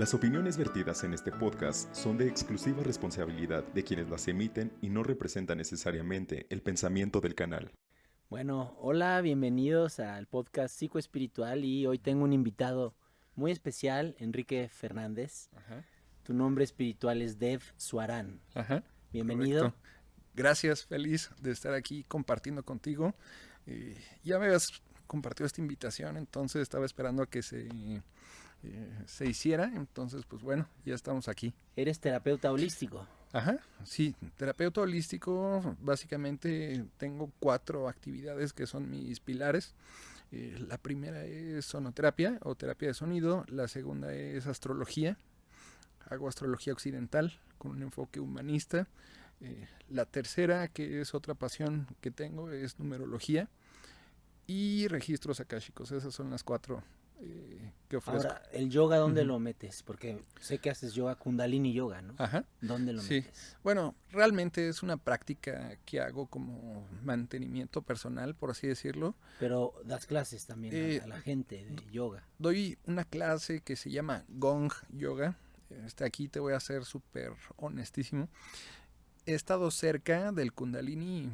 Las opiniones vertidas en este podcast son de exclusiva responsabilidad de quienes las emiten y no representan necesariamente el pensamiento del canal. Bueno, hola, bienvenidos al podcast Psicoespiritual y hoy tengo un invitado muy especial, Enrique Fernández. Ajá, Tu nombre espiritual es Dev Suarán. ajá, Bienvenido. correcto. Gracias, feliz de estar aquí compartiendo contigo. Ya me habías compartido esta invitación, entonces estaba esperando a que se hiciera, entonces pues bueno, ya estamos aquí. Eres terapeuta holístico. Ajá, sí, terapeuta holístico, básicamente tengo 4 actividades que son mis pilares. La primera es sonoterapia o terapia de sonido, la segunda es astrología, hago astrología occidental con un enfoque humanista. La tercera, que es otra pasión que tengo, es numerología y registros akáshicos. Esas son las 4 que ofrezco. Ahora, ¿el yoga dónde lo metes? Porque sé que haces yoga, Kundalini Yoga, ¿no? Ajá. ¿Dónde lo Sí. metes? Bueno, realmente es una práctica que hago como mantenimiento personal, por así decirlo. Pero das clases también a la gente de yoga. Doy una clase que se llama Gong Yoga. Aquí te voy a ser súper honestísimo. He estado cerca del Kundalini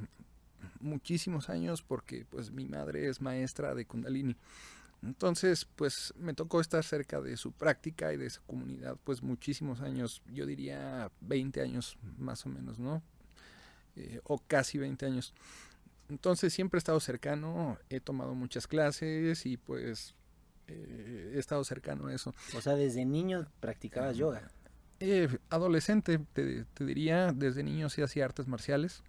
muchísimos años porque pues mi madre es maestra de Kundalini. Entonces pues me tocó estar cerca de su práctica y de su comunidad pues muchísimos años, yo diría 20 años más o menos, ¿no? O casi 20 años. Entonces siempre he estado cercano, he tomado muchas clases y pues he estado cercano a eso. O sea, desde niño practicabas yoga. Adolescente, te diría, desde niño sí hacía artes marciales.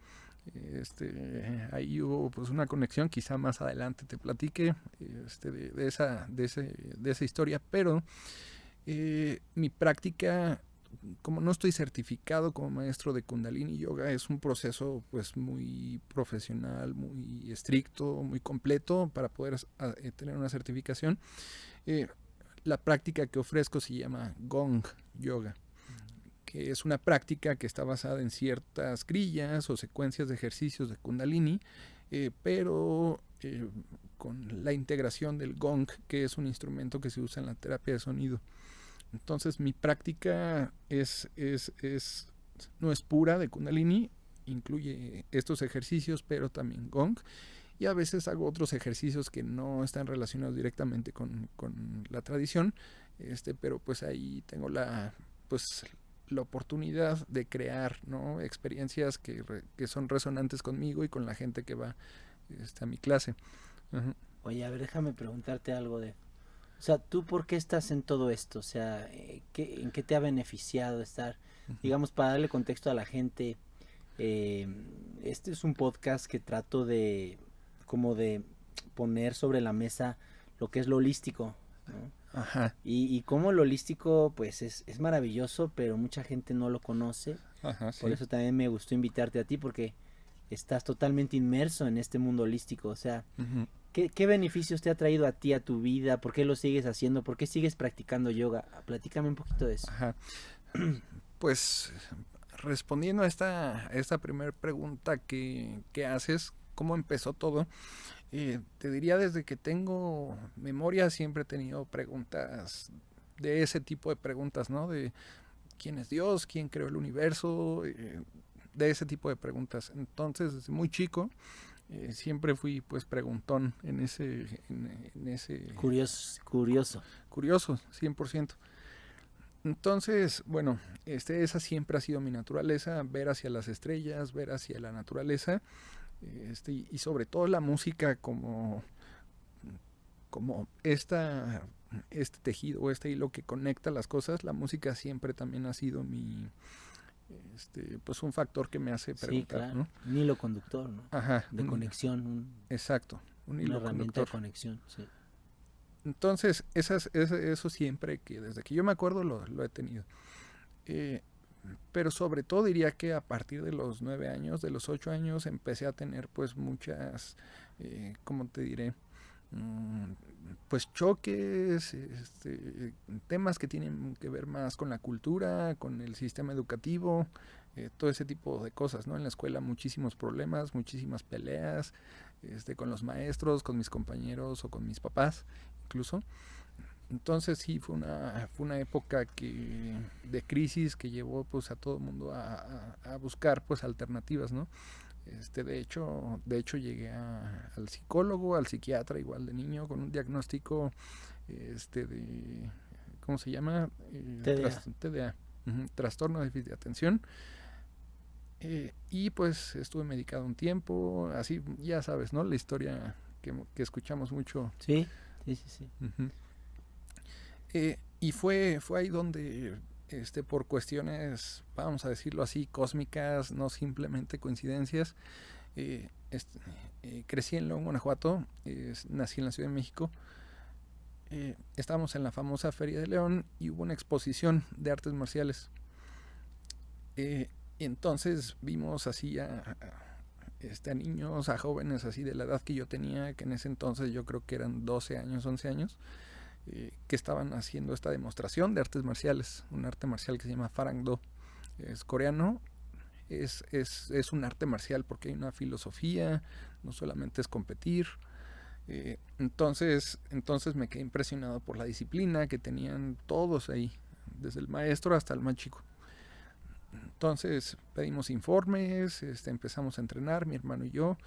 Ahí hubo pues una conexión, quizá más adelante te platique de esa historia, pero mi práctica, como no estoy certificado como maestro de Kundalini Yoga, es un proceso pues muy profesional, muy estricto, muy completo para poder tener una certificación. La práctica que ofrezco se llama Gong Yoga, que es una práctica que está basada en ciertas grillas o secuencias de ejercicios de Kundalini, pero con la integración del gong, que es un instrumento que se usa en la terapia de sonido. Entonces mi práctica no es pura de Kundalini, incluye estos ejercicios, pero también gong. Y a veces hago otros ejercicios que no están relacionados directamente con la tradición, pero pues ahí tengo la oportunidad de crear, ¿no?, experiencias que son resonantes conmigo y con la gente que va a mi clase. Uh-huh. Oye, a ver, déjame preguntarte algo de... O sea, ¿tú por qué estás en todo esto? O sea, ¿en qué te ha beneficiado estar? Uh-huh. Digamos, para darle contexto a la gente, este es un podcast que trato de poner sobre la mesa lo que es lo holístico, ¿no? Ajá. Y como lo holístico, pues es maravilloso, pero mucha gente no lo conoce. Ajá, sí. Por eso también me gustó invitarte a ti, porque estás totalmente inmerso en este mundo holístico. O sea, Uh-huh. ¿Qué beneficios te ha traído a ti, a tu vida? ¿Por qué lo sigues haciendo? ¿Por qué sigues practicando yoga? Platícame un poquito de eso. Ajá. Pues respondiendo a esta primera pregunta que haces, ¿cómo empezó todo? Te diría, desde que tengo memoria siempre he tenido preguntas de ese tipo de preguntas, ¿no? De quién es Dios, quién creó el universo, de ese tipo de preguntas. Entonces, desde muy chico, siempre fui pues preguntón en ese Curioso. Curioso, 100%. Entonces, bueno, esa siempre ha sido mi naturaleza, ver hacia las estrellas, ver hacia la naturaleza, y sobre todo la música como este tejido, este hilo que conecta las cosas. La música siempre también ha sido pues un factor que me hace preguntar, Sí, claro. ¿no? Un hilo conductor, ¿no? Ajá, De conexión. Exacto, un hilo una herramienta conductor de conexión, sí. Entonces, eso siempre, que desde que yo me acuerdo lo he tenido. Pero sobre todo diría que a partir de los 9 años, de los 8 años, empecé a tener pues muchas, ¿cómo te diré? Pues choques, temas que tienen que ver más con la cultura, con el sistema educativo, todo ese tipo de cosas, ¿no? En la escuela muchísimos problemas, muchísimas peleas, con los maestros, con mis compañeros o con mis papás incluso. Entonces sí, fue una época de crisis que llevó pues a todo el mundo a buscar pues alternativas, ¿no? De hecho llegué al psicólogo, al psiquiatra igual de niño con un diagnóstico de ¿cómo se llama? TDA, trastorno de déficit de atención. Y pues estuve medicado un tiempo, así ya sabes, ¿no? La historia que escuchamos mucho. Sí, sí, sí, sí. Uh-huh. Y fue ahí donde por cuestiones, vamos a decirlo así, cósmicas, no simplemente coincidencias, crecí en León, Guanajuato, nací en la Ciudad de México. Estábamos en la famosa Feria de León y hubo una exposición de artes marciales. Y entonces vimos así a niños, a jóvenes así de la edad que yo tenía, que en ese entonces yo creo que eran 12 años, 11 años, que estaban haciendo esta demostración de artes marciales, un arte marcial que se llama Farang-do. Es coreano, es un arte marcial porque hay una filosofía, no solamente es competir. Entonces me quedé impresionado por la disciplina que tenían todos ahí, desde el maestro hasta el más chico. Entonces pedimos informes, empezamos a entrenar, mi hermano y yo.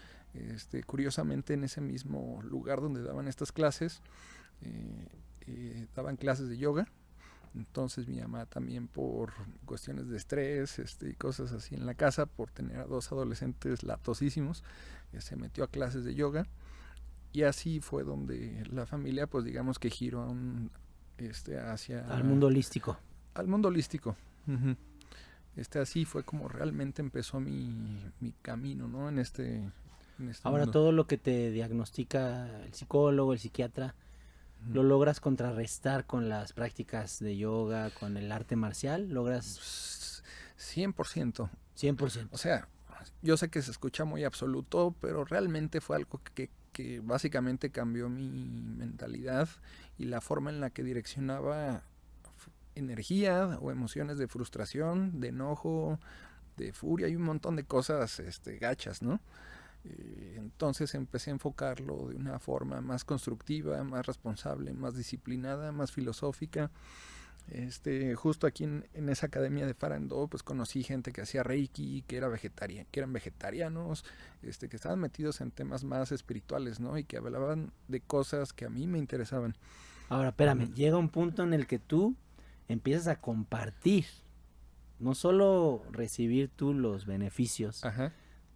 Curiosamente en ese mismo lugar donde daban estas clases, daban clases de yoga. Entonces mi mamá también, por cuestiones de estrés y cosas así en la casa, por tener a 2 adolescentes latosísimos, se metió a clases de yoga. Y así fue donde la familia, pues digamos que giró hacia... Al mundo holístico. Al mundo holístico. Uh-huh. Así fue como realmente empezó mi camino, ¿no? En este Ahora mundo. Todo lo que te diagnostica el psicólogo, el psiquiatra, ¿lo logras contrarrestar con las prácticas de yoga, con el arte marcial? ¿Logras? 100%. 100%. O sea, yo sé que se escucha muy absoluto, pero realmente fue algo que básicamente cambió mi mentalidad y la forma en la que direccionaba energía o emociones de frustración, de enojo, de furia y un montón de cosas gachas, ¿no? Entonces empecé a enfocarlo de una forma más constructiva, más responsable, más disciplinada, más filosófica. Justo aquí en esa academia de Farang-do, pues conocí gente que hacía Reiki, que eran vegetarianos, que estaban metidos en temas más espirituales, ¿no? Y que hablaban de cosas que a mí me interesaban. Ahora, espérame, llega un punto en el que tú empiezas a compartir, no solo recibir tú los beneficios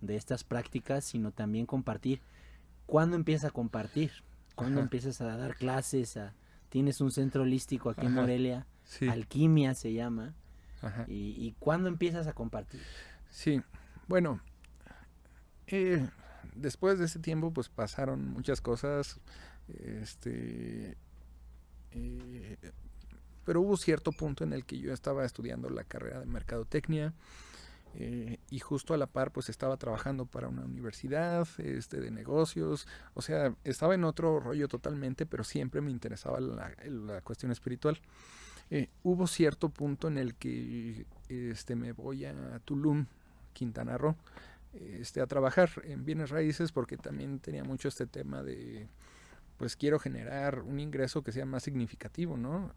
de estas prácticas, sino también compartir. ¿Cuándo empiezas a compartir? ¿Cuándo empiezas a dar clases? Tienes un centro holístico aquí en Morelia, sí. Alquimia se llama. ¿Y cuándo empiezas a compartir? Sí, bueno, después de ese tiempo pues pasaron muchas cosas, pero hubo cierto punto en el que yo estaba estudiando la carrera de mercadotecnia, y justo a la par pues estaba trabajando para una universidad de negocios, o sea, estaba en otro rollo totalmente, pero siempre me interesaba la cuestión espiritual. Hubo cierto punto en el que me voy a Tulum, Quintana Roo, a trabajar en bienes raíces, porque también tenía mucho este tema de pues quiero generar un ingreso que sea más significativo, ¿no?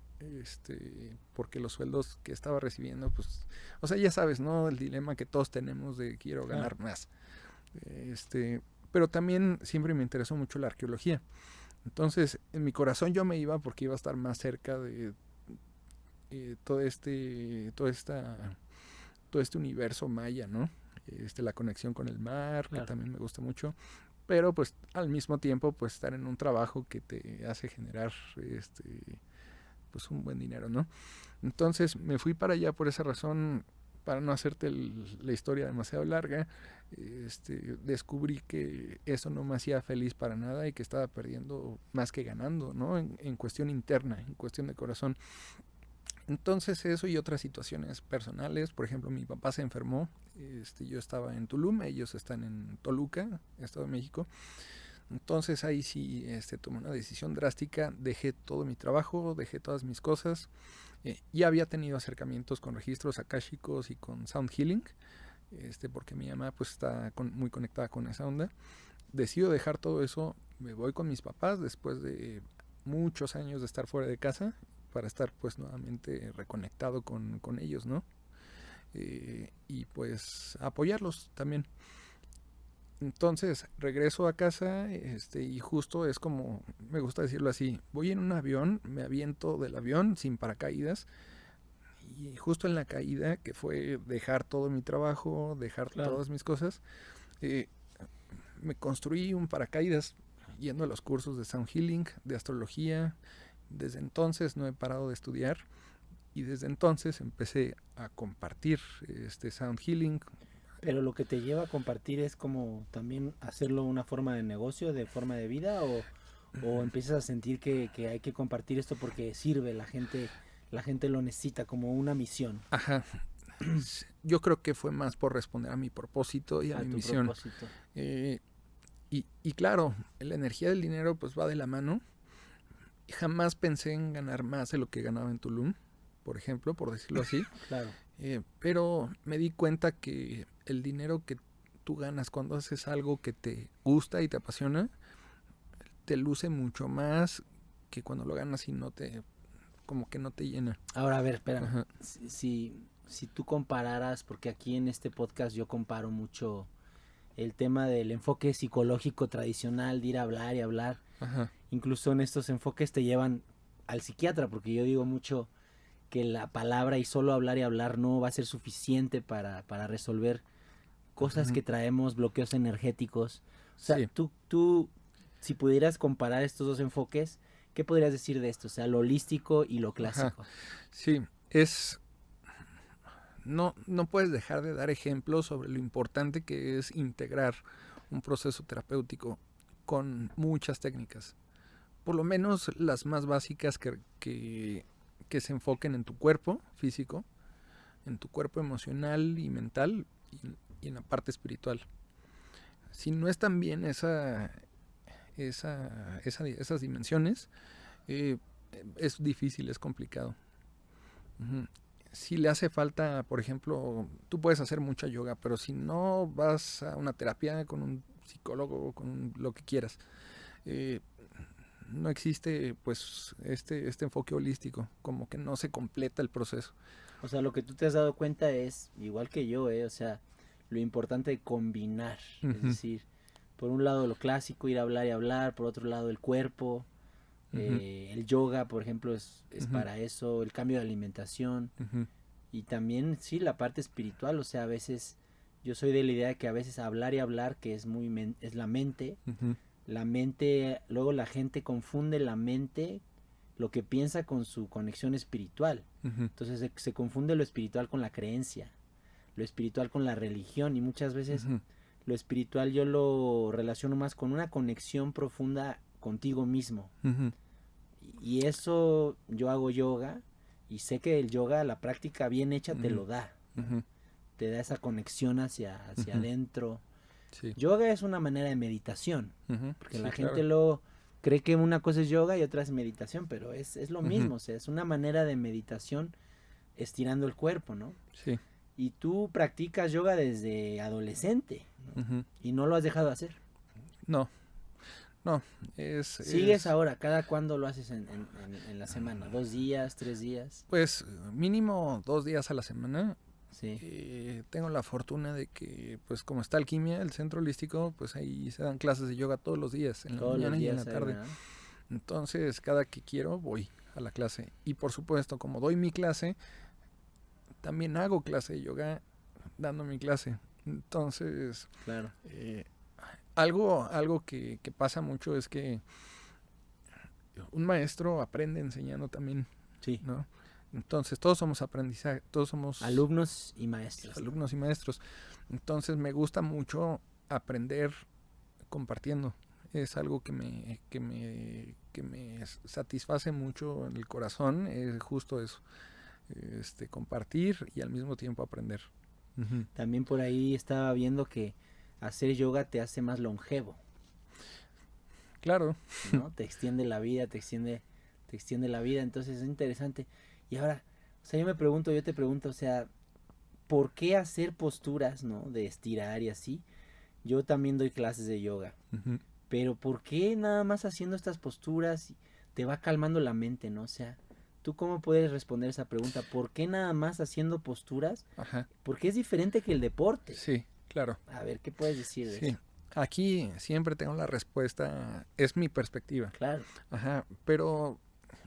Porque los sueldos que estaba recibiendo, pues, o sea, ya sabes, ¿no? El dilema que todos tenemos de quiero ganar más. Pero también siempre me interesó mucho la arqueología. Entonces, en mi corazón yo me iba porque iba a estar más cerca de todo este universo maya, ¿no? La conexión con el mar, claro, que también me gusta mucho. Pero pues al mismo tiempo pues estar en un trabajo que te hace generar pues un buen dinero, ¿no? Entonces me fui para allá por esa razón, para no hacerte la historia demasiado larga. Descubrí que eso no me hacía feliz para nada y que estaba perdiendo más que ganando, ¿no? En cuestión interna, en cuestión de corazón. Entonces eso y otras situaciones personales, por ejemplo mi papá se enfermó, yo estaba en Tulum, ellos están en Toluca, Estado de México. Entonces ahí sí tomé una decisión drástica, dejé todo mi trabajo, dejé todas mis cosas. Ya había tenido acercamientos con registros akáshicos y con sound healing, porque mi mamá pues está muy conectada con esa onda. Decido dejar todo eso, me voy con mis papás después de muchos años de estar fuera de casa para estar pues nuevamente reconectado con ellos, ¿no? Y pues apoyarlos también. Entonces regreso a casa y justo es como, me gusta decirlo así, voy en un avión, me aviento del avión sin paracaídas y justo en la caída, que fue dejar todo mi trabajo, dejar todas mis cosas, me construí un paracaídas yendo a los cursos de Sound Healing, de astrología. Desde entonces no he parado de estudiar y desde entonces empecé a compartir Sound Healing. Pero lo que te lleva a compartir es como también hacerlo una forma de negocio, de forma de vida, o empiezas a sentir que hay que compartir esto porque sirve, la gente lo necesita como una misión. Ajá. Yo creo que fue más por responder a mi propósito y a mi misión. Y claro, la energía del dinero pues va de la mano. Jamás pensé en ganar más de lo que ganaba en Tulum, por ejemplo, por decirlo así. Claro. Pero me di cuenta que el dinero que tú ganas cuando haces algo que te gusta y te apasiona, te luce mucho más que cuando lo ganas y como que no te llena. Ahora, a ver, espera. Si tú compararas, porque aquí en este podcast yo comparo mucho el tema del enfoque psicológico tradicional, de ir a hablar y hablar. Ajá. Incluso en estos enfoques te llevan al psiquiatra, porque yo digo mucho que la palabra y solo hablar y hablar no va a ser suficiente para resolver cosas que traemos, bloqueos energéticos. O sea, sí. tú, si pudieras comparar estos dos enfoques, ¿qué podrías decir de esto? O sea, lo holístico y lo clásico. Ajá. Sí, no puedes dejar de dar ejemplos sobre lo importante que es integrar un proceso terapéutico con muchas técnicas. Por lo menos las más básicas que se enfoquen en tu cuerpo físico, en tu cuerpo emocional y mental y en la parte espiritual. Si no están bien esas dimensiones, es difícil, es complicado. Si le hace falta, por ejemplo, tú puedes hacer mucha yoga, pero si no vas a una terapia con un psicólogo, con lo que quieras, no existe pues este enfoque holístico, como que no se completa el proceso. O sea, lo que tú te has dado cuenta es, igual que yo, o sea, lo importante de combinar, es decir, por un lado lo clásico, ir a hablar y hablar, por otro lado el cuerpo, el yoga, por ejemplo, es para eso, el cambio de alimentación, y también, sí, la parte espiritual, o sea, a veces, yo soy de la idea de que a veces hablar y hablar, que es es la mente, la mente, luego la gente confunde la mente, lo que piensa con su conexión espiritual. Entonces se confunde lo espiritual con la creencia, lo espiritual con la religión, y muchas veces lo espiritual yo lo relaciono más con una conexión profunda contigo mismo. Y eso, yo hago yoga y sé que el yoga, la práctica bien hecha te lo da. Te da esa conexión hacia adentro. Sí. Yoga es una manera de meditación, porque la gente lo cree que una cosa es yoga y otra es meditación, pero es lo mismo, o sea, es una manera de meditación estirando el cuerpo, ¿no? Sí. Y tú practicas yoga desde adolescente, ¿no? Y no lo has dejado de hacer. No, ¿Sigues ahora? ¿Cada cuándo lo haces en la semana? ¿2 días, 3 días? Pues mínimo 2 días a la semana. Sí. Tengo la fortuna de que, pues como está Alquimia, el centro holístico, pues ahí se dan clases de yoga todos los días, en la mañana y en la tarde. ¿Verdad? Entonces, cada que quiero voy a la clase. Y por supuesto, como doy mi clase, también hago clase de yoga dando mi clase. Entonces, claro. Algo que pasa mucho es que un maestro aprende enseñando también, sí, ¿no? Entonces todos somos aprendizaje, todos somos alumnos y maestros. Alumnos y maestros. Entonces me gusta mucho aprender compartiendo. Es algo que me satisface mucho en el corazón, es justo eso. Compartir y al mismo tiempo aprender. También por ahí estaba viendo que hacer yoga te hace más longevo. Claro. ¿No? Te extiende la vida, te extiende la vida, entonces es interesante. Y ahora, o sea, yo te pregunto, o sea, ¿por qué hacer posturas, ¿no? De estirar y así? Yo también doy clases de yoga. Pero ¿por qué nada más haciendo estas posturas? te va calmando la mente, ¿no? O sea, ¿tú cómo puedes responder esa pregunta? ¿Por qué nada más haciendo posturas? Ajá. Porque es diferente que el deporte. Sí, claro. A ver, ¿qué puedes decir de Sí. eso? Aquí siempre tengo la respuesta, es mi perspectiva. Claro. Ajá, pero,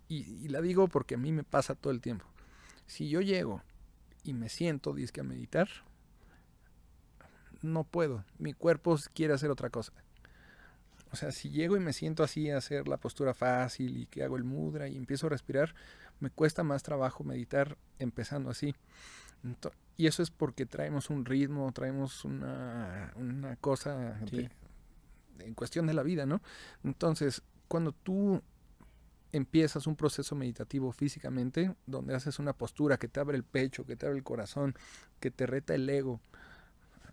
y la digo porque a mí me pasa todo el tiempo. Si yo llego y me siento disque a meditar, no puedo. Mi cuerpo quiere hacer otra cosa. O sea, si llego y me siento así a hacer la postura fácil y que hago el mudra y empiezo a respirar, me cuesta más trabajo meditar empezando así. Y eso es porque traemos un ritmo, traemos una cosa Sí. en cuestión de la vida, ¿no? Entonces, cuando tú empiezas un proceso meditativo físicamente, donde haces una postura que te abre el pecho, que te abre el corazón, que te reta el ego,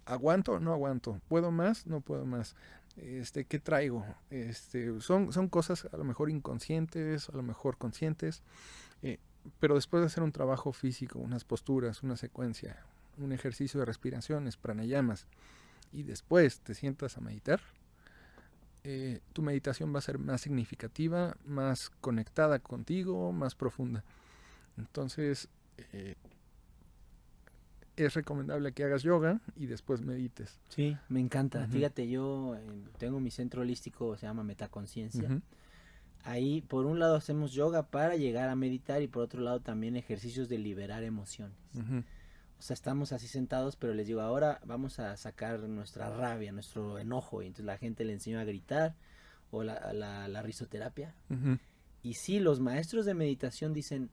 ¿aguanto o no aguanto? ¿Puedo más? No puedo más. ¿Qué traigo? Son cosas a lo mejor inconscientes, a lo mejor conscientes, pero después de hacer un trabajo físico, unas posturas, una secuencia, un ejercicio de respiraciones, pranayamas, y después te sientas a meditar, tu meditación va a ser más significativa, más conectada contigo, más profunda. Entonces, es recomendable que hagas yoga y después medites. Sí, me encanta. Ujú. Fíjate, yo tengo mi centro holístico, se llama Metaconciencia. Ujú. Ahí, por un lado, hacemos yoga para llegar a meditar y por otro lado también ejercicios de liberar emociones. Ujú. O sea, estamos así sentados, pero les digo, ahora vamos a sacar nuestra rabia, nuestro enojo. Y entonces la gente le enseña a gritar o la risoterapia. Ujú. Y sí, los maestros de meditación dicen,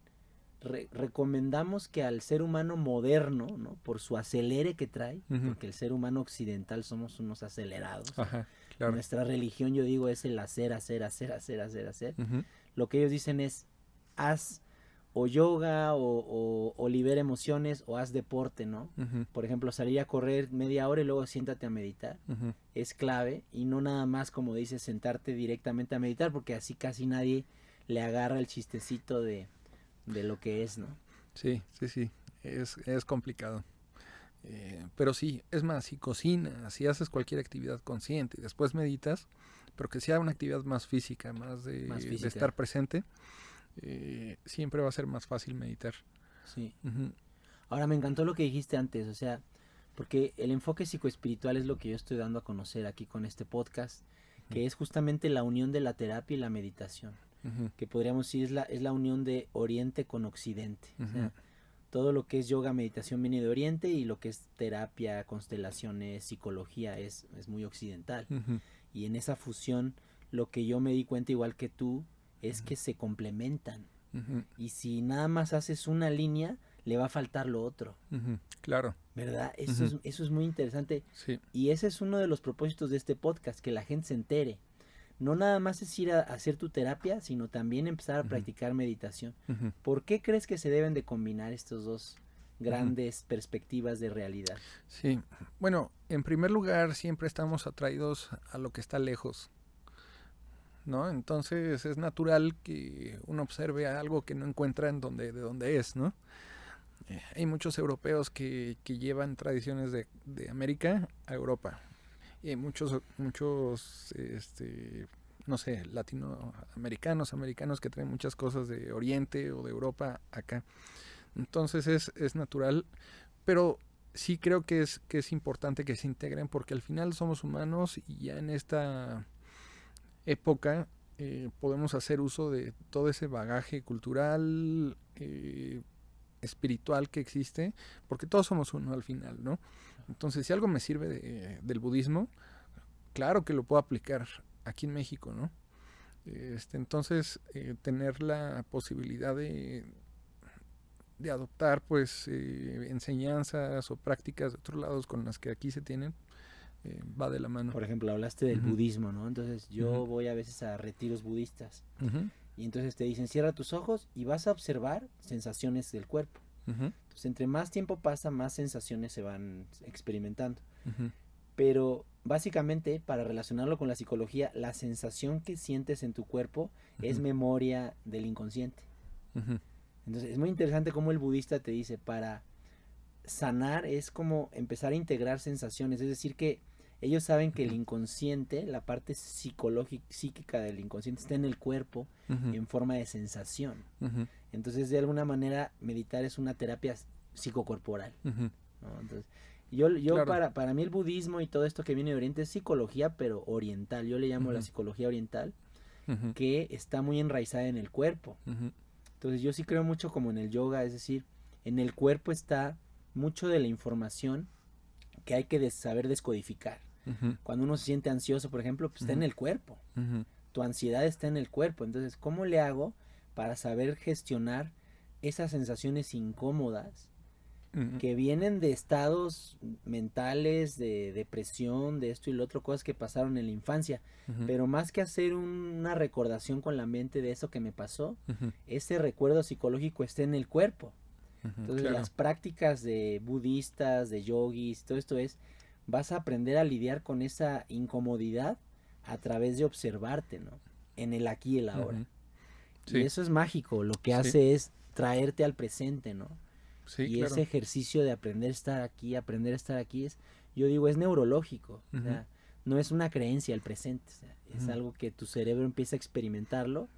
recomendamos que al ser humano moderno, ¿no? Por su acelere que trae, Ujú. porque el ser humano occidental somos unos acelerados. Ajá, claro. Nuestra religión, yo digo, es el hacer, hacer, hacer, hacer, hacer, hacer. Ujú. Lo que ellos dicen es, haz o yoga o libera emociones o haz deporte, ¿no? Ujú. Por ejemplo, salir a correr media hora y luego siéntate a meditar. Ujú. Es clave y no nada más, como dices, sentarte directamente a meditar, porque así casi nadie le agarra el chistecito de lo que es, ¿no? Sí, sí, sí, es complicado. Pero sí, es más, si cocinas, si haces cualquier actividad consciente y después meditas, pero que sea una actividad más física, más de física. estar presente, siempre va a ser más fácil meditar. Sí. Ujú. Ahora, me encantó lo que dijiste antes, o sea, porque el enfoque psicoespiritual es lo que yo estoy dando a conocer aquí con este podcast, que es justamente la unión de la terapia y la meditación, Ujú. que podríamos decir es la unión de Oriente con Occidente. O sea, Ujú. todo lo que es yoga, meditación viene de Oriente y lo que es terapia, constelaciones, psicología es muy occidental. Ujú. Y en esa fusión, lo que yo me di cuenta, igual que tú, es que se complementan. Ujú. Y si nada más haces una línea, le va a faltar lo otro. Ujú. Claro, ¿Verdad? Eso, Ujú. eso es muy interesante. sí. Y ese es uno de los propósitos de este podcast, que la gente se entere. No nada más es ir a hacer tu terapia, sino también empezar a Ujú. practicar meditación. Ujú. ¿Por qué crees que se deben de combinar estos dos grandes perspectivas de realidad? Sí, bueno, en primer lugar siempre estamos atraídos a lo que está lejos, ¿no? Entonces es natural que uno observe algo que no encuentra de donde es, ¿no? Hay muchos europeos que llevan tradiciones de América a Europa. Y hay muchos, no sé, latinoamericanos, americanos que traen muchas cosas de Oriente o de Europa acá. Entonces es natural, pero sí creo que es importante que se integren porque al final somos humanos y ya en esta época podemos hacer uso de todo ese bagaje cultural, espiritual que existe, porque todos somos uno al final, ¿no? Entonces, si algo me sirve del budismo, claro que lo puedo aplicar aquí en México, ¿no? Entonces, tener la posibilidad de adoptar, pues, enseñanzas o prácticas de otros lados con las que aquí se tienen, va de la mano. Por ejemplo, hablaste del Ujú. budismo, ¿no? Entonces yo Ujú. voy a veces a retiros budistas Ujú. y entonces te dicen cierra tus ojos y vas a observar sensaciones del cuerpo. Ujú. Entonces entre más tiempo pasa, más sensaciones se van experimentando. Ujú. Pero básicamente, para relacionarlo con la psicología, la sensación que sientes en tu cuerpo es Ujú. memoria del inconsciente. Ujú. Entonces es muy interesante cómo el budista te dice, para sanar es como empezar a integrar sensaciones, es decir que ellos saben que el inconsciente, la parte psíquica del inconsciente está en el cuerpo en forma de sensación. Entonces, de alguna manera, meditar es una terapia psicocorporal, ¿no? Entonces, yo claro. para mí el budismo y todo esto que viene de Oriente es psicología, pero oriental. Yo le llamo la psicología oriental, que está muy enraizada en el cuerpo. Entonces, yo sí creo mucho como en el yoga, es decir, en el cuerpo está mucho de la información que hay que saber descodificar. Cuando uno se siente ansioso, por ejemplo, pues está en el cuerpo. Tu ansiedad está en el cuerpo. Entonces, ¿cómo le hago para saber gestionar esas sensaciones incómodas que vienen de estados mentales, de depresión, de esto y lo otro, cosas que pasaron en la infancia? Pero más que hacer una recordación con la mente de eso que me pasó, ese recuerdo psicológico está en el cuerpo. Entonces, claro, las prácticas de budistas, de yogis, todo esto vas a aprender a lidiar con esa incomodidad a través de observarte, ¿no? En el aquí y el ahora. Sí. Y eso es mágico, lo que hace es traerte al presente, ¿no? Sí, y claro, ese ejercicio de aprender a estar aquí, yo digo, es neurológico, o sea, no es una creencia el presente, o sea, es algo que tu cerebro empieza a experimentarlo,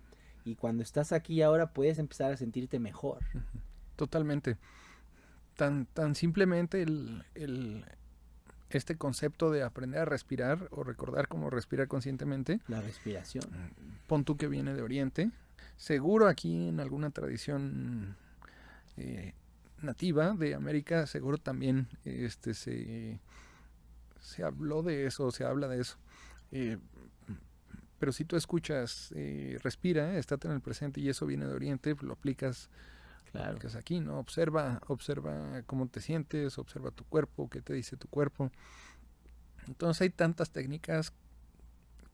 y cuando estás aquí y ahora puedes empezar a sentirte mejor. Totalmente. Tan simplemente este concepto de aprender a respirar o recordar cómo respirar conscientemente. La respiración. Pon tú que viene de Oriente. Seguro aquí en alguna tradición nativa de América, seguro también se habló de eso, se habla de eso. Pero si tú escuchas, respira, estate en el presente, y eso viene de Oriente, lo aplicas. Claro. Que es aquí, ¿no? Observa cómo te sientes, observa tu cuerpo, qué te dice tu cuerpo. Entonces hay tantas técnicas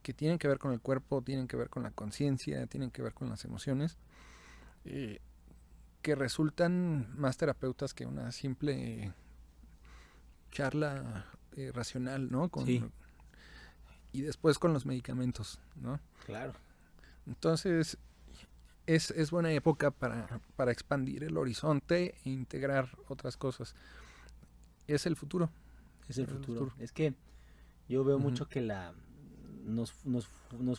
que tienen que ver con el cuerpo, tienen que ver con la conciencia, tienen que ver con las emociones, que resultan más terapeutas que una simple charla racional, ¿no? Sí. Y después con los medicamentos, ¿no? Claro. Entonces es buena época para expandir el horizonte e integrar otras cosas. Es el futuro. Es el futuro. Es que yo veo mucho que nos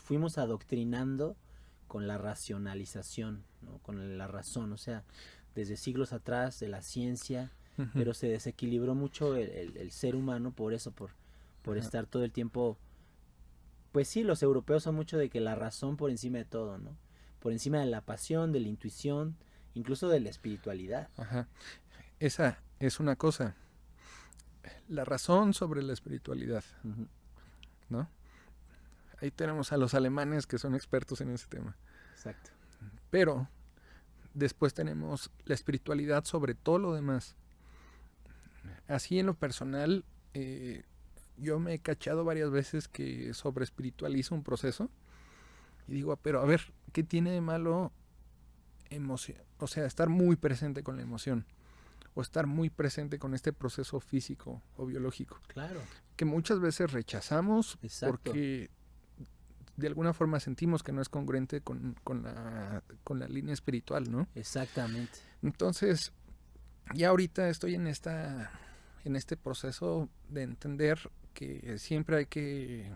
fuimos adoctrinando con la racionalización, ¿no? Con la razón, o sea, desde siglos atrás de la ciencia, pero se desequilibró mucho el ser humano por eso, por estar todo el tiempo. Pues sí, los europeos son mucho de que la razón por encima de todo, ¿no? Por encima de la pasión, de la intuición, incluso de la espiritualidad. Ajá. Esa es una cosa. La razón sobre la espiritualidad, ¿no? Ahí tenemos a los alemanes que son expertos en ese tema. Exacto. Pero después tenemos la espiritualidad sobre todo lo demás. Así en lo personal, yo me he cachado varias veces que sobre espiritualizo un proceso. Y digo, pero a ver, ¿qué tiene de malo o sea, estar muy presente con la emoción? O estar muy presente con este proceso físico o biológico. Claro. Que muchas veces rechazamos. Exacto. Porque de alguna forma sentimos que no es congruente con la línea espiritual, ¿no? Exactamente. Entonces, ya ahorita estoy en este proceso de entender que siempre hay que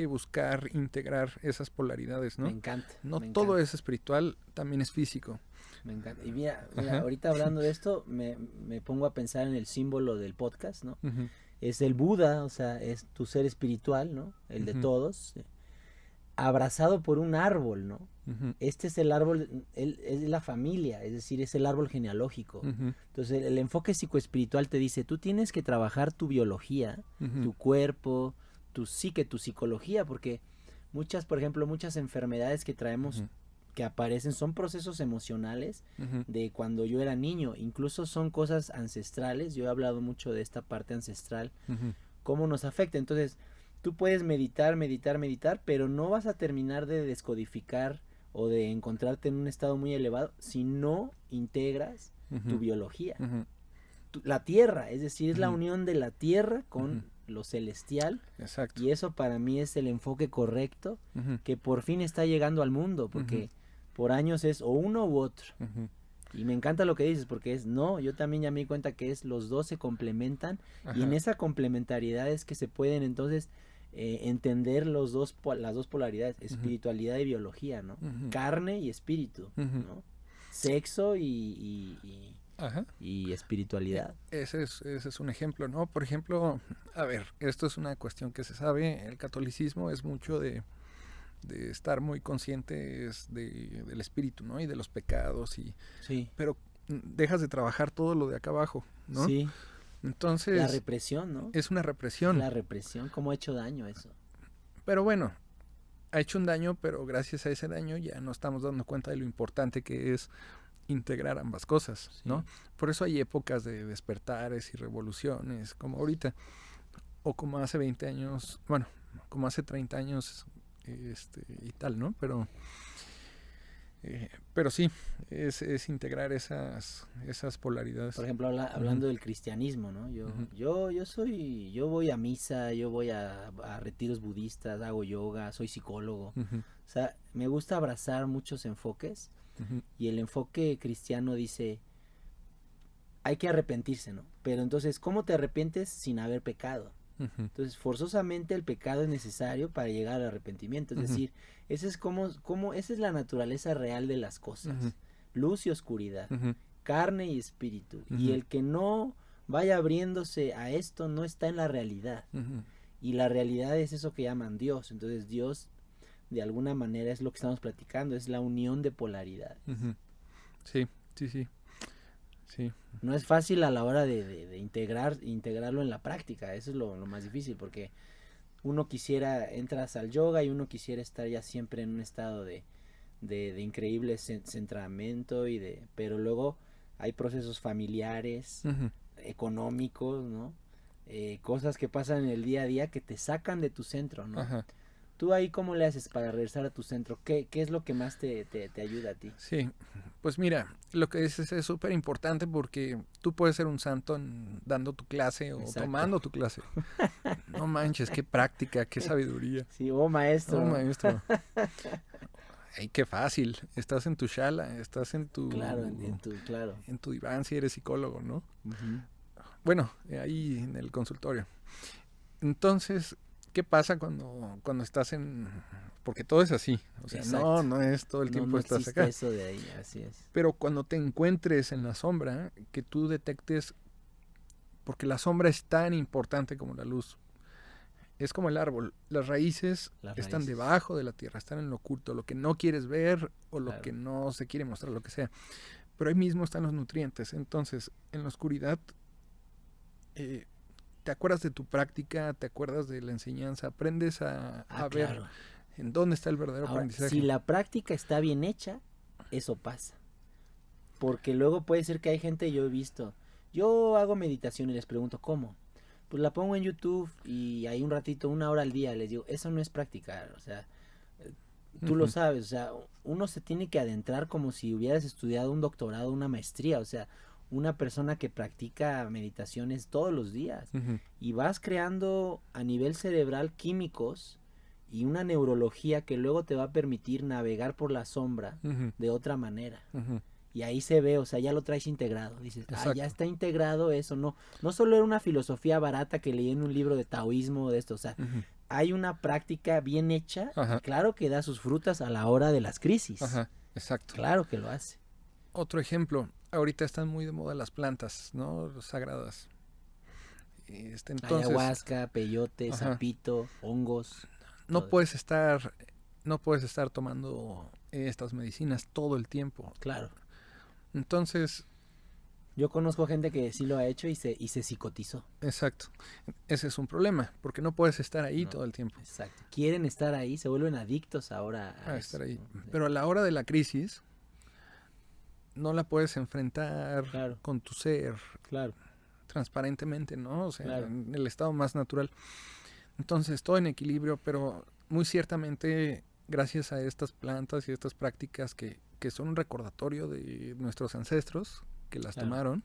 buscar integrar esas polaridades, ¿no? Me encanta. No todo es espiritual, también es físico. Me encanta. Y mira ahorita hablando de esto, me pongo a pensar en el símbolo del podcast, ¿no? Es el Buda, o sea, es tu ser espiritual, ¿no? El de todos, abrazado por un árbol, ¿no? Este es el árbol, es la familia, es decir, es el árbol genealógico. Entonces, el enfoque psicoespiritual te dice, tú tienes que trabajar tu biología, tu cuerpo, tu psique, tu psicología, porque por ejemplo, muchas enfermedades que traemos que aparecen son procesos emocionales de cuando yo era niño, incluso son cosas ancestrales. Yo he hablado mucho de esta parte ancestral, cómo nos afecta. Entonces, tú puedes meditar, pero no vas a terminar de descodificar o de encontrarte en un estado muy elevado si no integras tu biología. La tierra, es decir, es la unión de la tierra con lo celestial. Exacto. Y eso para mí es el enfoque correcto que por fin está llegando al mundo, porque por años es o uno u otro. Y me encanta lo que dices, porque yo también ya me di cuenta que los dos se complementan, Ajá. y en esa complementariedad es que se pueden entonces entender las dos polaridades, espiritualidad y biología, ¿no? Carne y espíritu, ¿no? Sexo Ajá. y espiritualidad. Ese es un ejemplo, ¿no? Por ejemplo, a ver, esto es una cuestión que se sabe, el catolicismo es mucho de estar muy conscientes del espíritu, ¿no? Y de los pecados, Sí. pero dejas de trabajar todo lo de acá abajo, ¿no? Sí. Entonces... La represión, ¿no? Es una represión. La represión, ¿cómo ha hecho daño eso? Pero bueno, ha hecho un daño, pero gracias a ese daño ya nos estamos dando cuenta de lo importante que es integrar ambas cosas, ¿no? Por eso hay épocas de despertares y revoluciones, como ahorita, o como hace 20 años, bueno, como hace 30 años, y tal, ¿no? Pero sí, es integrar esas polaridades. Por ejemplo, hablando del cristianismo, ¿no? Yo voy a misa, yo voy a retiros budistas, hago yoga, soy psicólogo. O sea, me gusta abrazar muchos enfoques, y el enfoque cristiano dice, hay que arrepentirse, ¿no? Pero entonces, ¿cómo te arrepientes sin haber pecado? Entonces, forzosamente el pecado es necesario para llegar al arrepentimiento. Es decir, esa es la naturaleza real de las cosas. Luz y oscuridad, carne y espíritu. Y el que no vaya abriéndose a esto no está en la realidad. Y la realidad es eso que llaman Dios. Entonces, Dios, de alguna manera, es lo que estamos platicando, es la unión de polaridades. Sí. Sí. No es fácil a la hora de integrarlo en la práctica. Eso es lo más difícil, porque uno entras al yoga y uno quisiera estar ya siempre en un estado de increíble centramiento, pero luego hay procesos familiares, económicos, ¿no? Cosas que pasan en el día a día que te sacan de tu centro, ¿no? Ajá. ¿Tú ahí cómo le haces para regresar a tu centro? ¿Qué es lo que más te ayuda a ti? Sí, pues mira, lo que dices es súper importante, porque tú puedes ser un santo dando tu clase o tomando tu clase. No manches, qué práctica, qué sabiduría. Sí, maestro. Maestro. Ay, qué fácil. Estás en tu shala, estás en tu... Claro. En tu diván si eres psicólogo, ¿no? Bueno, ahí en el consultorio. Entonces, ¿qué pasa cuando estás en...? Porque todo es así. O sea, no es todo el tiempo estás acá. Eso de ahí, así es. Pero cuando te encuentres en la sombra, que tú detectes... Porque la sombra es tan importante como la luz. Es como el árbol. Las raíces están debajo de la tierra, están en lo oculto, lo que no quieres ver o lo que no se quiere mostrar, lo que sea. Pero ahí mismo están los nutrientes. Entonces, en la oscuridad... te acuerdas de tu práctica, te acuerdas de la enseñanza, aprendes a ver en dónde está el verdadero aprendizaje. Si la práctica está bien hecha, eso pasa. Porque luego puede ser que hay gente, yo he visto, yo hago meditación y les pregunto, ¿cómo? Pues la pongo en YouTube y ahí un ratito, 1 hora al día, les digo, eso no es practicar, o sea, tú lo sabes, o sea, uno se tiene que adentrar como si hubieras estudiado un doctorado, una maestría, o sea, una persona que practica meditaciones todos los días, y vas creando a nivel cerebral químicos y una neurología que luego te va a permitir navegar por la sombra de otra manera. Y ahí se ve, o sea, ya lo traes integrado. Dices, ya está integrado eso. No solo era una filosofía barata que leí en un libro de taoísmo de esto, o sea, hay una práctica bien hecha, claro que da sus frutas a la hora de las crisis. Exacto. Claro que lo hace. Otro ejemplo, ahorita están muy de moda las plantas, ¿no? Sagradas. Entonces, ayahuasca, peyote, sapito, hongos. No puedes estar tomando estas medicinas todo el tiempo. Claro. Entonces, yo conozco gente que sí lo ha hecho y se psicotizó. Exacto. Ese es un problema, porque no puedes estar ahí todo el tiempo. Exacto. Quieren estar ahí, se vuelven adictos ahora a estar ahí. Pero a la hora de la crisis no la puedes enfrentar con tu ser. Claro. Transparentemente, ¿no? O sea, en el estado más natural. Entonces, todo en equilibrio, pero muy ciertamente, gracias a estas plantas y estas prácticas que son un recordatorio de nuestros ancestros que las tomaron,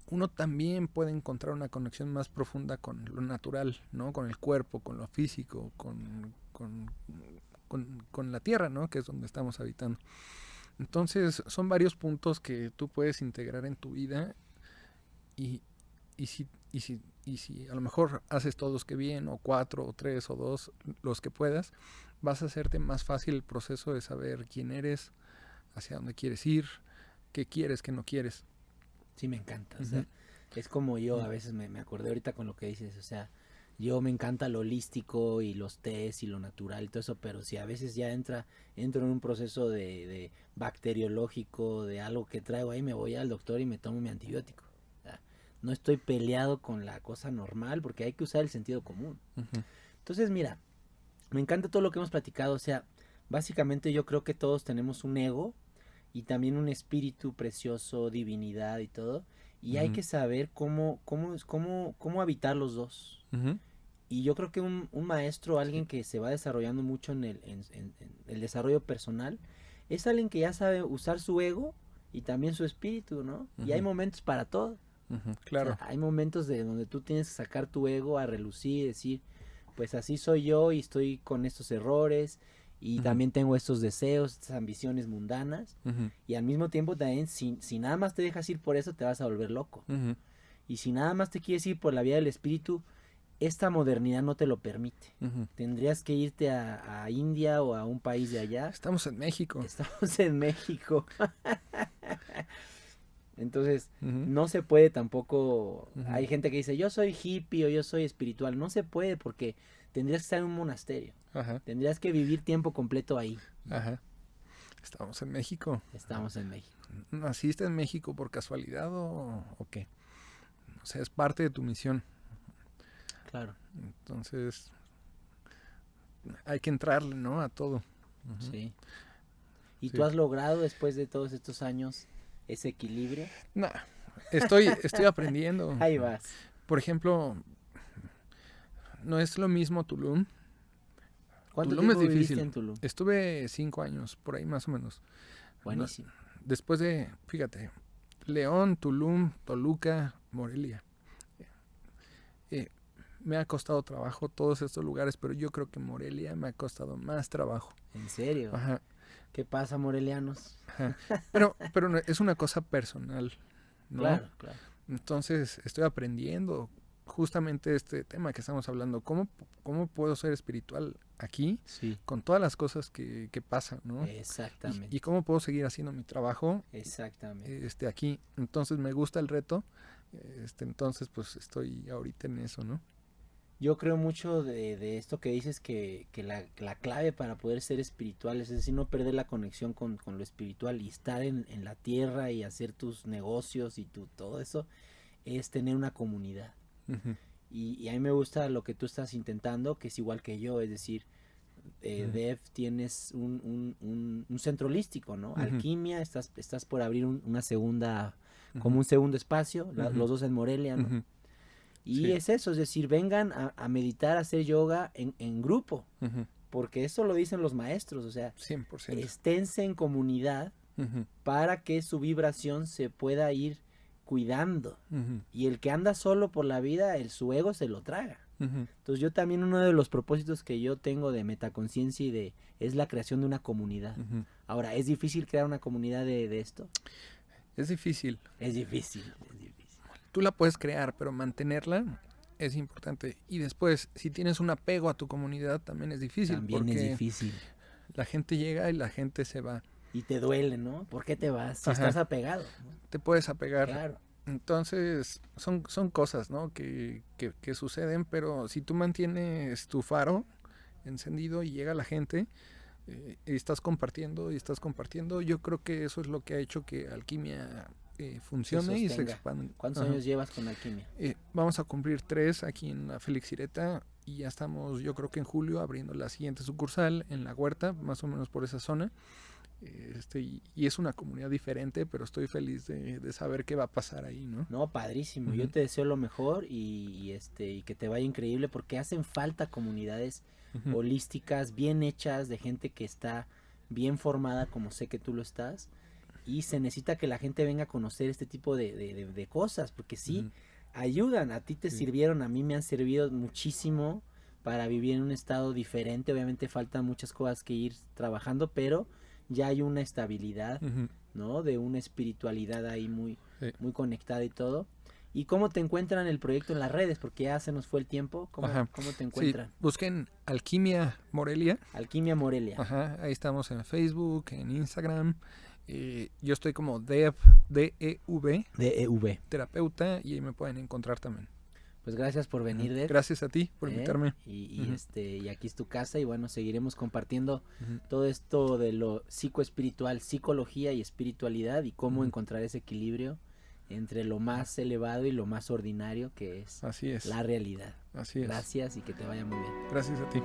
uno también puede encontrar una conexión más profunda con lo natural, ¿no? Con el cuerpo, con lo físico, con la tierra, ¿no? Que es donde estamos habitando. Entonces, son varios puntos que tú puedes integrar en tu vida y, y si a lo mejor haces todos que bien, o 4, o 3, o 2, los que puedas, vas a hacerte más fácil el proceso de saber quién eres, hacia dónde quieres ir, qué quieres, qué no quieres. Sí, me encanta. O sea, es como yo, a veces me acordé ahorita con lo que dices, o sea, yo me encanta lo holístico y los tés y lo natural y todo eso, pero si a veces ya entro en un proceso de bacteriológico, de algo que traigo ahí, me voy al doctor y me tomo mi antibiótico. O sea, no estoy peleado con la cosa normal porque hay que usar el sentido común. Entonces, mira, me encanta todo lo que hemos platicado, o sea, básicamente yo creo que todos tenemos un ego y también un espíritu precioso, divinidad y todo, y hay que saber cómo habitar los dos. Y yo creo que un maestro, alguien que se va desarrollando mucho en el desarrollo personal, es alguien que ya sabe usar su ego y también su espíritu, ¿no? Y hay momentos para todo. Claro. O sea, hay momentos de donde tú tienes que sacar tu ego a relucir y decir, pues así soy yo y estoy con estos errores y también tengo estos deseos, estas ambiciones mundanas, y al mismo tiempo también si nada más te dejas ir por eso te vas a volver loco. Y si nada más te quieres ir por la vía del espíritu, esta modernidad no te lo permite. Tendrías que irte a India o a un país de allá. Estamos en México. Estamos en México. Entonces, no se puede tampoco. Hay gente que dice, yo soy hippie o yo soy espiritual. No se puede porque tendrías que estar en un monasterio. Tendrías que vivir tiempo completo ahí. Estamos en México. Estamos en México. ¿Naciste en México por casualidad o qué? O sea, es parte de tu misión. Claro. Entonces, hay que entrarle, ¿no? A todo. Sí. ¿Y tú has logrado después de todos estos años ese equilibrio? No, estoy aprendiendo. Ahí vas. Por ejemplo, no es lo mismo Tulum. ¿Cuánto Tulum tiempo es difícil. viviste en Tulum? Estuve 5 años, por ahí más o menos. Buenísimo. Después de, fíjate, León, Tulum, Toluca, Morelia. Me ha costado trabajo todos estos lugares, pero yo creo que Morelia me ha costado más trabajo. ¿En serio? Ajá. ¿Qué pasa, morelianos? Ajá. Pero es una cosa personal, ¿no? Claro, claro. Entonces estoy aprendiendo justamente este tema que estamos hablando. ¿Cómo puedo ser espiritual aquí? Sí. Con todas las cosas que pasan, ¿no? Exactamente. Y cómo puedo seguir haciendo mi trabajo. Exactamente. Aquí. Entonces me gusta el reto. Entonces pues estoy ahorita en eso, ¿no? Yo creo mucho de esto que dices que la clave para poder ser espiritual es decir, no perder la conexión con lo espiritual y estar en la tierra y hacer tus negocios y todo eso, es tener una comunidad. Y a mí me gusta lo que tú estás intentando, que es igual que yo, es decir, Dev, tienes un centro holístico, ¿no? Alquimia, estás por abrir una segunda, como un segundo espacio, los dos en Morelia, ¿no? Y es eso, es decir, vengan a meditar, a hacer yoga en grupo, porque eso lo dicen los maestros, o sea, 100%. esténse en comunidad para que su vibración se pueda ir cuidando. Y el que anda solo por la vida, su ego se lo traga. Entonces yo también uno de los propósitos que yo tengo de metaconciencia es la creación de una comunidad. Ahora, ¿es difícil crear una comunidad de esto? Es difícil. Es difícil. Tú la puedes crear, pero mantenerla es importante. Y después, si tienes un apego a tu comunidad, también es difícil. También es difícil. La gente llega y la gente se va. Y te duele, ¿no? ¿Por qué te vas? Si estás apegado, ¿no? Te puedes apegar. Claro. Entonces, son cosas, ¿no? Que suceden, pero si tú mantienes tu faro encendido y llega la gente, y estás compartiendo, yo creo que eso es lo que ha hecho que Alquimia funcione y se expanda. ¿Cuántos años llevas con Alquimia? Vamos a cumplir 3 aquí en la Félix Ireta y ya estamos, yo creo que en julio, abriendo la siguiente sucursal en La Huerta, más o menos por esa zona. Y es una comunidad diferente, pero estoy feliz de saber qué va a pasar ahí, ¿no? No, padrísimo. Yo te deseo lo mejor y que te vaya increíble porque hacen falta comunidades holísticas, bien hechas, de gente que está bien formada, como sé que tú lo estás. Y se necesita que la gente venga a conocer este tipo de cosas, porque sí, ayudan. A ti te sirvieron, a mí me han servido muchísimo para vivir en un estado diferente. Obviamente faltan muchas cosas que ir trabajando, pero ya hay una estabilidad, Ujú. ¿no? De una espiritualidad ahí muy, Sí. muy conectada y todo. ¿Y cómo te encuentran el proyecto en las redes? Porque ya se nos fue el tiempo. Ajá. ¿Cómo te Sí, encuentran? busquen Alquimia Morelia. Alquimia Morelia. Ajá, ahí estamos en Facebook, en Instagram. Yo estoy como DEV, D-E-V, DEV. terapeuta, y ahí me pueden encontrar también. Pues gracias por venir, Dev. Gracias a ti por invitarme. Y Ujú. y aquí es tu casa y bueno, seguiremos compartiendo Ujú. todo esto de lo psicoespiritual, psicología y espiritualidad y cómo Ujú. encontrar ese equilibrio entre lo más elevado y lo más ordinario que es Así es. la realidad. Así es. Gracias y que te vaya muy bien. Gracias a ti.